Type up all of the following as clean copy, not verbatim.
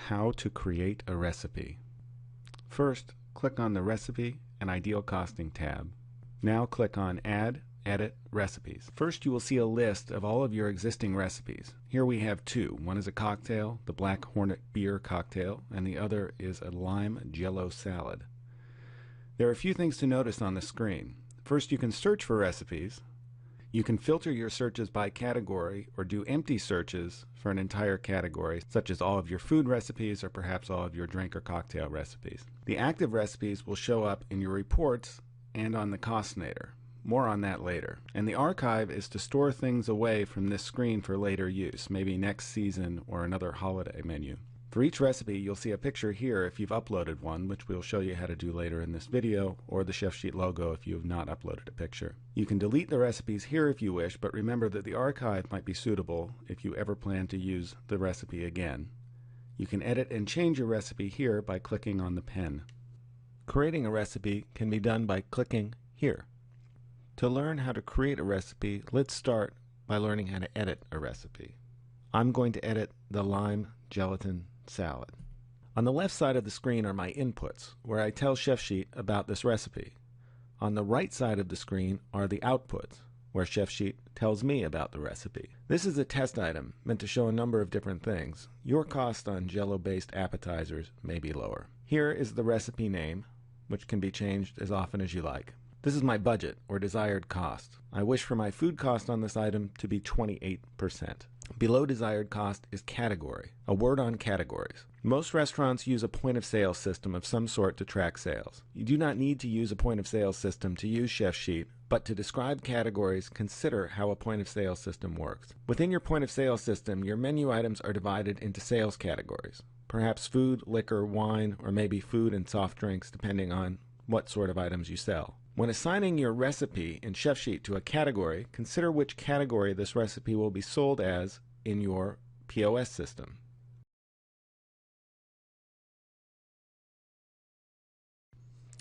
how to create a recipe. First, click on the Recipe and Ideal Costing tab. Now click on Add, Edit, Recipes. First you will see a list of all of your existing recipes. Here we have two. One is a cocktail, the Black Hornet Beer cocktail, and the other is a lime jello salad. There are a few things to notice on the screen. First, you can search for recipes. You can filter your searches by category or do empty searches for an entire category, such as all of your food recipes or perhaps all of your drink or cocktail recipes. The active recipes will show up in your reports and on the Costinator. More on that later. And the archive is to store things away from this screen for later use, maybe next season or another holiday menu. For each recipe, you'll see a picture here if you've uploaded one, which we'll show you how to do later in this video, or the Chefsheet logo if you have not uploaded a picture. You can delete the recipes here if you wish, but remember that the archive might be suitable if you ever plan to use the recipe again. You can edit and change your recipe here by clicking on the pen. Creating a recipe can be done by clicking here. To learn how to create a recipe, let's start by learning how to edit a recipe. I'm going to edit the lime gelatin salad. On the left side of the screen are my inputs, where I tell Chefsheet about this recipe. On the right side of the screen are the outputs, where Chefsheet tells me about the recipe. This is a test item meant to show a number of different things. Your cost on Jell-O-based appetizers may be lower. Here is the recipe name, which can be changed as often as you like. This is my budget, or desired cost. I wish for my food cost on this item to be 28%. Below desired cost is category, a word on categories. Most restaurants use a point-of-sale system of some sort to track sales. You do not need to use a point-of-sale system to use Chefsheet, but to describe categories, consider how a point-of-sale system works. Within your point-of-sale system, your menu items are divided into sales categories. Perhaps food, liquor, wine, or maybe food and soft drinks, depending on what sort of items you sell. When assigning your recipe in Chefsheet to a category, consider which category this recipe will be sold as in your POS system.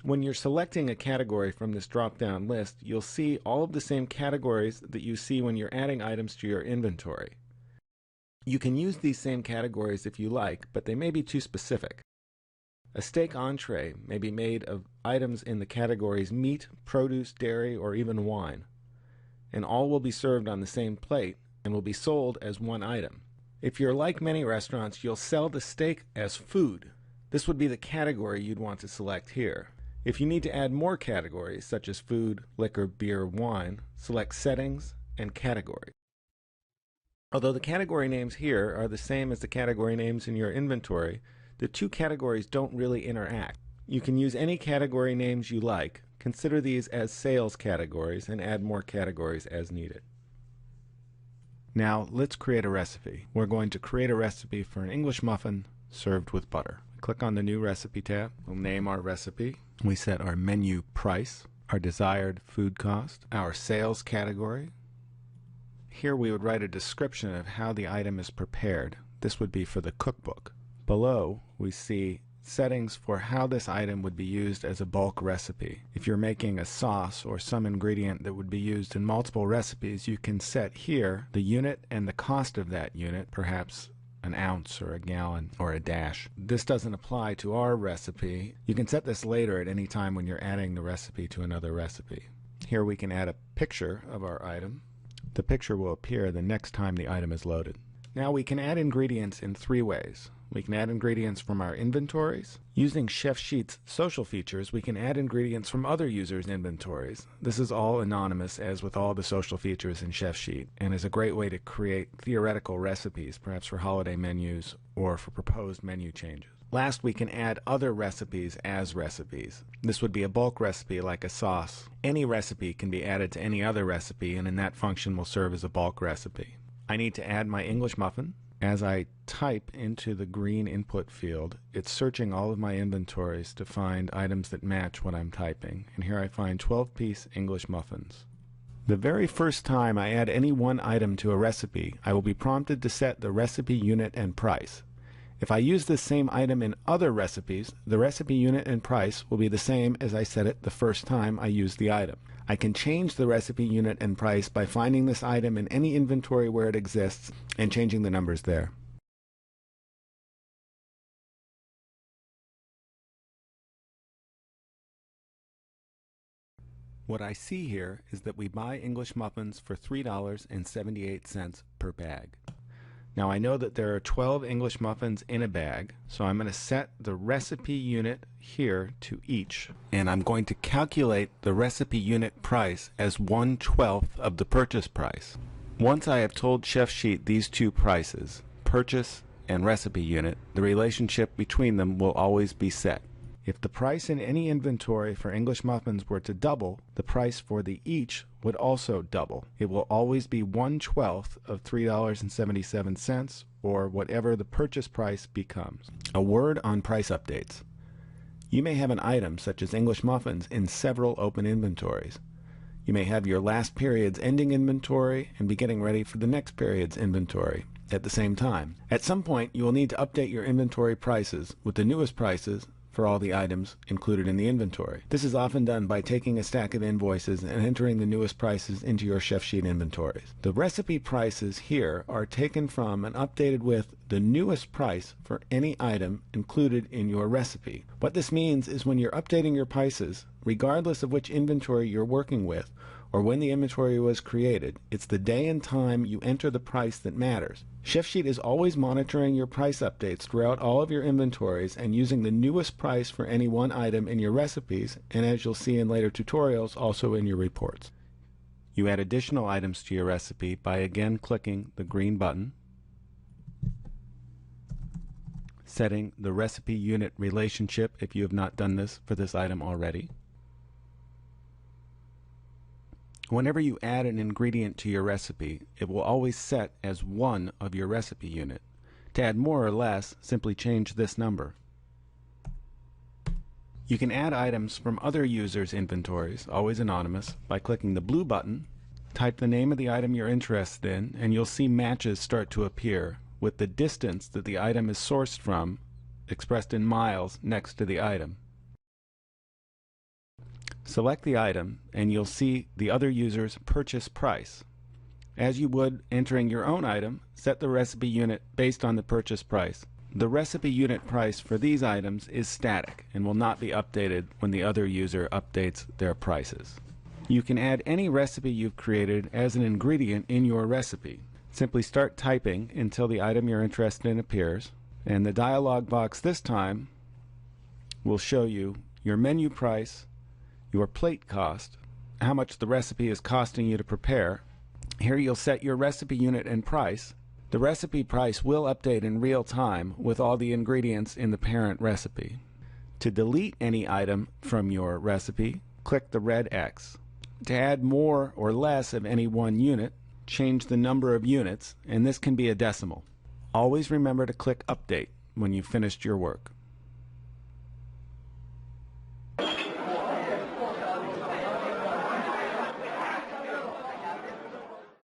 When you're selecting a category from this drop-down list, you'll see all of the same categories that you see when you're adding items to your inventory. You can use these same categories if you like, but they may be too specific. A steak entree may be made of items in the categories meat, produce, dairy, or even wine, and all will be served on the same plate and will be sold as one item. If you're like many restaurants, you'll sell the steak as food. This would be the category you'd want to select here. If you need to add more categories, such as food, liquor, beer, wine, select Settings and Category. Although the category names here are the same as the category names in your inventory, the two categories don't really interact. You can use any category names you like. Consider these as sales categories and add more categories as needed. Now let's create a recipe. We're going to create a recipe for an English muffin served with butter. Click on the New Recipe tab. We'll name our recipe. We set our menu price, our desired food cost, our sales category. Here we would write a description of how the item is prepared. This would be for the cookbook. Below, we see settings for how this item would be used as a bulk recipe. If you're making a sauce or some ingredient that would be used in multiple recipes, you can set here the unit and the cost of that unit, perhaps an ounce or a gallon or a dash. This doesn't apply to our recipe. You can set this later at any time when you're adding the recipe to another recipe. Here we can add a picture of our item. The picture will appear the next time the item is loaded. Now we can add ingredients in three ways. We can add ingredients from our inventories. Using Chefsheet's social features, we can add ingredients from other users' inventories. This is all anonymous, as with all the social features in Chefsheet, and is a great way to create theoretical recipes, perhaps for holiday menus or for proposed menu changes. Last, we can add other recipes as recipes. This would be a bulk recipe like a sauce. Any recipe can be added to any other recipe, and in that function will serve as a bulk recipe. I need to add my English muffin. As I type into the green input field, it's searching all of my inventories to find items that match what I'm typing. And here I find 12-piece English muffins. The very first time I add any one item to a recipe, I will be prompted to set the recipe unit and price. If I use this same item in other recipes, the recipe unit and price will be the same as I set it the first time I used the item. I can change the recipe unit and price by finding this item in any inventory where it exists and changing the numbers there. What I see here is that we buy English muffins for $3.78 per bag. Now I know that there are 12 English muffins in a bag, so I'm going to set the recipe unit here to each, and I'm going to calculate the recipe unit price as 1/12 of the purchase price. Once I have told Chefsheet these two prices, purchase and recipe unit, the relationship between them will always be set. If the price in any inventory for English muffins were to double, the price for the each would also double. It will always be 1/12 of $3.77, or whatever the purchase price becomes. A word on price updates. You may have an item such as English muffins in several open inventories. You may have your last period's ending inventory and be getting ready for the next period's inventory at the same time. At some point, you will need to update your inventory prices with the newest prices for all the items included in the inventory. This is often done by taking a stack of invoices and entering the newest prices into your Chefsheet inventories. The recipe prices here are taken from and updated with the newest price for any item included in your recipe. What this means is when you're updating your prices, regardless of which inventory you're working with or when the inventory was created, it's the day and time you enter the price that matters. Chefsheet is always monitoring your price updates throughout all of your inventories and using the newest price for any one item in your recipes, and as you'll see in later tutorials, also in your reports. You add additional items to your recipe by again clicking the green button, setting the recipe unit relationship if you have not done this for this item already. Whenever you add an ingredient to your recipe, it will always set as 1 of your recipe unit. To add more or less, simply change this number. You can add items from other users' inventories, always anonymous, by clicking the blue button, type the name of the item you're interested in, and you'll see matches start to appear with the distance that the item is sourced from, expressed in miles, next to the item. Select the item and you'll see the other user's purchase price. As you would entering your own item, set the recipe unit based on the purchase price. The recipe unit price for these items is static and will not be updated when the other user updates their prices. You can add any recipe you've created as an ingredient in your recipe. Simply start typing until the item you're interested in appears, and the dialog box this time will show you your menu price, your plate cost, how much the recipe is costing you to prepare. Here you'll set your recipe unit and price. The recipe price will update in real time with all the ingredients in the parent recipe. To delete any item from your recipe, click the red X. To add more or less of any one unit, change the number of units, and this can be a decimal. Always remember to click Update when you've finished your work.